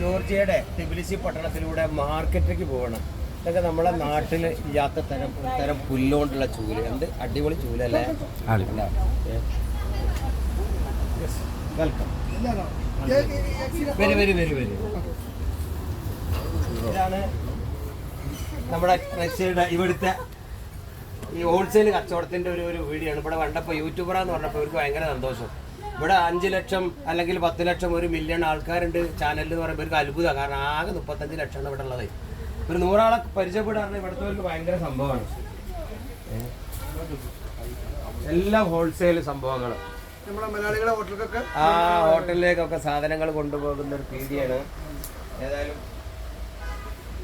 ജോർജിയയുടെ Tbilisi പട്ടണത്തിലൂടെ മാർക്കറ്റിലേക്ക് പോകണം. ഇതൊക്കെ നമ്മളെ നാട്ടിൽ ഇല്ലാത്ത തരം പുല്ലുകൊണ്ടുള്ള ചൂല്. എന്ത് അടിപൊളി ചൂലല്ലേ. Welcome. Very very very very. ഇതാണ് നമ്മുടെ റഷ്യയുടെ ഇവിടുത്തെ ഈ ഹോൾസെയിൽ കച്ചവടത്തിൻ്റെ ഒരു വീഡിയോ ആണ്. ഇവിടെ കണ്ടപ്പോൾ യൂട്യൂബറാന്ന് പറഞ്ഞപ്പോൾ ഇവർക്ക് ഭയങ്കര സന്തോഷം. ഇവിടെ 5 ലക്ഷം അല്ലെങ്കിൽ 10 ലക്ഷം 1 മില്യൺ ആൾക്കാരുണ്ട് ചാനലിൽ എന്ന് പറയുമ്പോൾ ഇവർക്ക് അത്ഭുതമാണ്. കാരണം ആകെ 35 ലക്ഷമാണ് ഇവിടെ ഉള്ളത്. ഒരു 100 ആളെ പരിചയപ്പെടാറുണ്ട് ഇവിടുത്തെ ഭയങ്കര സംഭവമാണ്. എല്ലാം ഹോൾസെയിൽ സംഭവങ്ങൾ. ആ ഹോട്ടലിലേക്കൊക്കെ സാധനങ്ങൾ കൊണ്ടുപോകുന്ന ഒരു പീടിയാണ്. ഏതായാലും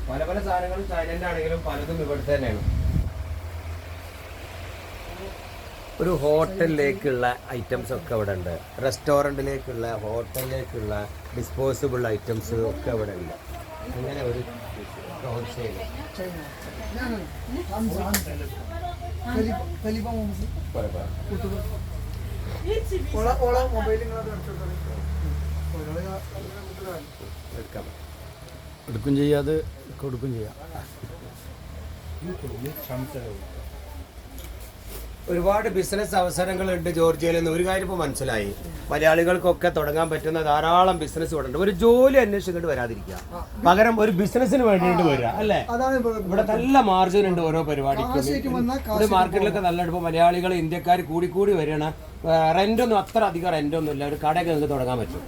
പല പല സാധനങ്ങളും ചൈനൻ്റെ ആണെങ്കിലും പലതും ഇവിടുത്തെ തന്നെയാണ്. ഒരു ഹോട്ടലിലേക്കുള്ള ഐറ്റംസ് ഒക്കെ ഇവിടെ ഉണ്ട്. റെസ്റ്റോറൻറ്റിലേക്കുള്ള ഹോട്ടലിലേക്കുള്ള ഡിസ്പോസിബിൾ ഐറ്റംസ് ഒക്കെ ഇവിടെ ഉണ്ട്. അങ്ങനെ ഒരു ഹോൾസെയിൽ എടുക്കും ചെയ്യാതെ കൊടുക്കും ചെയ്യാം. ഒരുപാട് ബിസിനസ് അവസരങ്ങളുണ്ട് ജോർജിയയിൽ നിന്ന്. ഒരു കാര്യം ഇപ്പോൾ മനസ്സിലായി, മലയാളികൾക്കൊക്കെ തുടങ്ങാൻ പറ്റുന്ന ധാരാളം ബിസിനസ് ഇവിടെ ഉണ്ട്. ഒരു ജോലി അന്വേഷിച്ചിട്ട് വരാതിരിക്കുക, പകരം ഒരു ബിസിനസ്സിന് വേണ്ടിയിട്ട് വരിക അല്ലേ. ഇവിടെ നല്ല മാർജിൻ ഉണ്ട് ഓരോ പരിപാടിക്കും. ഇവിടെ മാർക്കറ്റിലൊക്കെ നല്ല എടുപ്പോൾ മലയാളികൾ ഇന്ത്യക്കാർ കൂടി വരികയാണ്. റെൻ്റൊന്നും അത്ര അധികം റെൻ്റൊന്നും ഇല്ല. ഒരു കടയൊക്കെ നിങ്ങൾക്ക് തുടങ്ങാൻ പറ്റും.